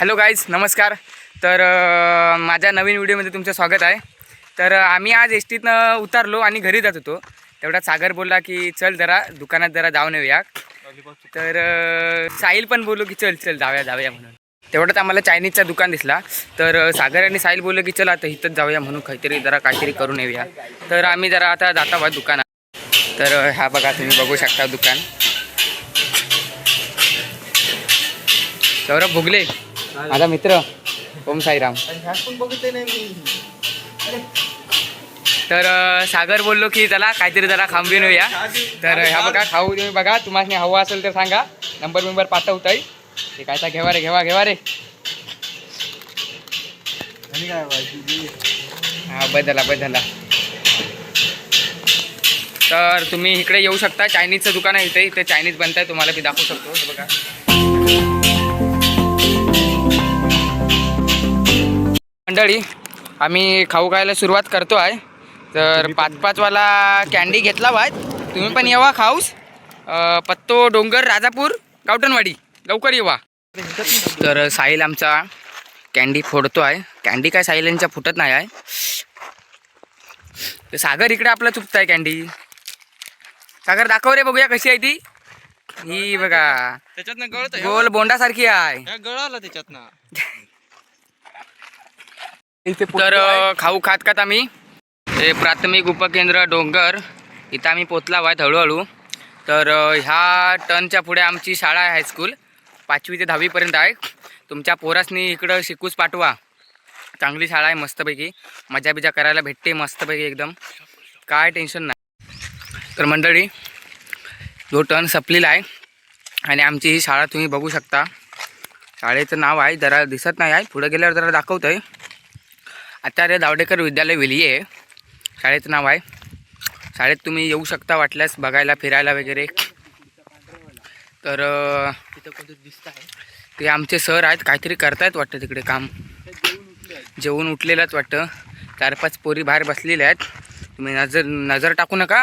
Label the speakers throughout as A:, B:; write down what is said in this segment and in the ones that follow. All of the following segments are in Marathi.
A: हॅलो गाईज, नमस्कार. तर माझ्या नवीन व्हिडिओमध्ये तुमचं स्वागत आहे. तर आम्ही आज एस टीतनं उतरलो आणि घरी जात होतो. तेवढ्यात सागर बोलला की चल जरा दुकानात जरा जाऊन येऊया. तर साहिल पण बोललो की चल चल जाऊया म्हणून. तेवढ्यात आम्हाला चायनीजचा दुकान दिसला. तर सागर आणि साहिल बोललो की चल आता इथंच जाऊया म्हणून काहीतरी करून येऊया. तर आम्ही जरा आता जात आहोत दुकानात. तर हा बघा, तुम्ही बघू शकता दुकान. सौरभ भोगले माझा मित्र. ओम साईराम. तर सागर बोललो की चला काहीतरी जरा खांबीन होऊया. तर ह्या बघा खाऊ, तुम्ही बघा, तुम्हाला हवा असेल तर सांगा, नंबर पाठवताय. ते काय घेवा रे. हा बदला. तर तुम्ही इकडे येऊ शकता. चायनीजचं दुकान आहे इथे चायनीज बनताय, तुम्हाला मी दाखवू शकतो. हे बघा, मंडळी आम्ही खाऊ खायला सुरुवात करतो आहे. तर 5-5 वाला कॅन्डी घेतला बाय. तुम्ही पण येवा खाऊस. पत्तो डोंगर राजापूर गावठणवाडी, लवकर येवा. तर साहिल आमचा कॅन्डी फोडतो आहे. कॅन्डी काय साहिलांच्या फुटत नाही आहे. तर सागर इकडे आपला चुकत आहे कॅन्डी. सागर दाखव रे, बघूया कशी आहे ती. ही बघा,
B: त्याच्यातनं गळत
A: गोल बोंडासारखी आहे.
B: गळाला त्याच्यातनं.
A: तर खाऊ खात आम्ही हे प्राथमिक उपकेंद्र डोंगर इथं आम्ही पोचला आहेत हळूहळू. तर ह्या टर्नच्या पुढे आमची शाळा आहे, हायस्कूल 5वी ते 10वीपर्यंत आहे. तुमच्या पोरासनी इकडं शिकूच पाठवा. चांगली शाळा आहे, मस्तपैकी मजा बिजा करायला भेटते, मस्तपैकी एकदम काय टेन्शन नाही. तर मंडळी जो टर्न संपलेला आहे आणि आमची ही शाळा तुम्ही बघू शकता. शाळेचं नाव आहे, जरा दिसत नाही आहे, पुढे गेल्यावर जरा दाखवतं आहे. आचार्य दावडेकर विद्यालय वेलिये शाळेचं नाव आहे. शाळेत तुम्ही येऊ शकता वाटल्यास बघायला, फिरायला वगैरे. तर ते आमचे सर आहेत, काहीतरी करतायत वाटतं तिकडे काम. जेवून उठलेलंच वाटतं. 4-5 पोरी बाहेर बसलेल्या आहेत. तुम्ही नजर टाकू नका,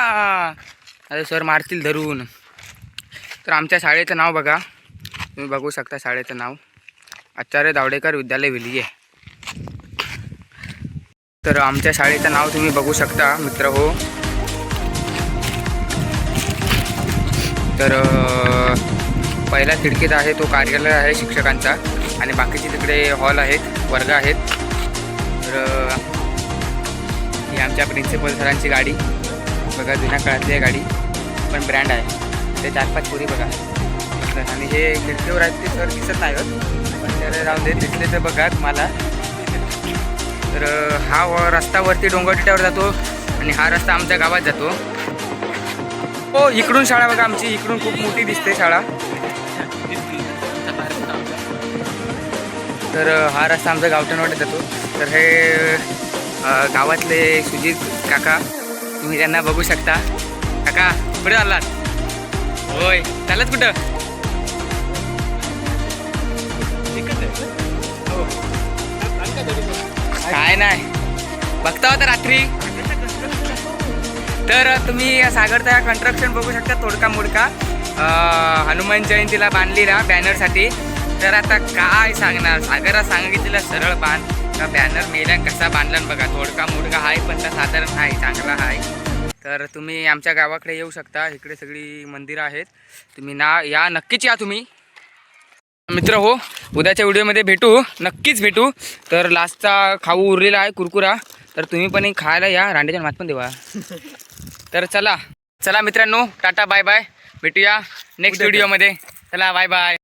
A: आता सर मारतील धरून. तर आमच्या शाळेचं नाव बघा, तुम्ही बघू शकता शाळेचं नाव आचार्य दावडेकर विद्यालय वेलिये. तर आमच्या शाळेचं नाव तुम्ही बघू शकता मित्र हो. तर पहिला खिडकीत आहे तो कार्यालय आहे शिक्षकांचा, आणि बाकीचे तिकडे हॉल आहेत, वर्ग आहेत. तर ही आमच्या प्रिन्सिपल सरांची गाडी बघा, जुन्या काळातली आहे गाडी, पण ब्रँड आहे. ते 4-5 पोरी बघा. आणि हे खिडकीवर आहेत ते सर दिसत नाही होत, पण त्याला जाऊन दे, दिसले तर बघा तुम्हाला. तर हा रस्ता वरती डोंगरटिट्यावर जातो आणि हा रस्ता आमच्या गावात जातो. हो, इकडून शाळा बघा आमची, इकडून खूप मोठी दिसते शाळा. तर हा रस्ता आमचा गावठणवाडीत जातो. तर हे गावातले सुजित काका, तुम्ही त्यांना बघू शकता. काका कुठे चाललात? होय, चालत कुठं? काय नाही, बघता होता रात्री. तर तुम्ही सागरचा कन्स्ट्रक्शन बघू शकता, तोडका मोडका हनुमान जयंतीला बांधलेला बॅनरसाठी. तर आता काय सांगणार, सागरला सांगितलेला सरळ बांध, का बॅनर मेल्या कसा बांधला बघा. तोडका मोडका आहे, पण त्या साधारण आहे, चांगला आहे. तर तुम्ही आमच्या गावाकडे येऊ शकता, इकडे सगळी मंदिरं आहेत. तुम्ही या नक्कीच या तुम्ही मित्र हो. उद्याच्या व्हिडिओमध्ये नक्कीच भेटू. तर लास्टचा खाऊ उरलेला आहे कुरकुरा, तर तुम्ही पण खायला या, रांडेच्या मात पण देवा. तर चला मित्रांनो, टाटा बाय बाय, भेटूया नेक्स्ट व्हिडिओमध्ये. चला बाय बाय.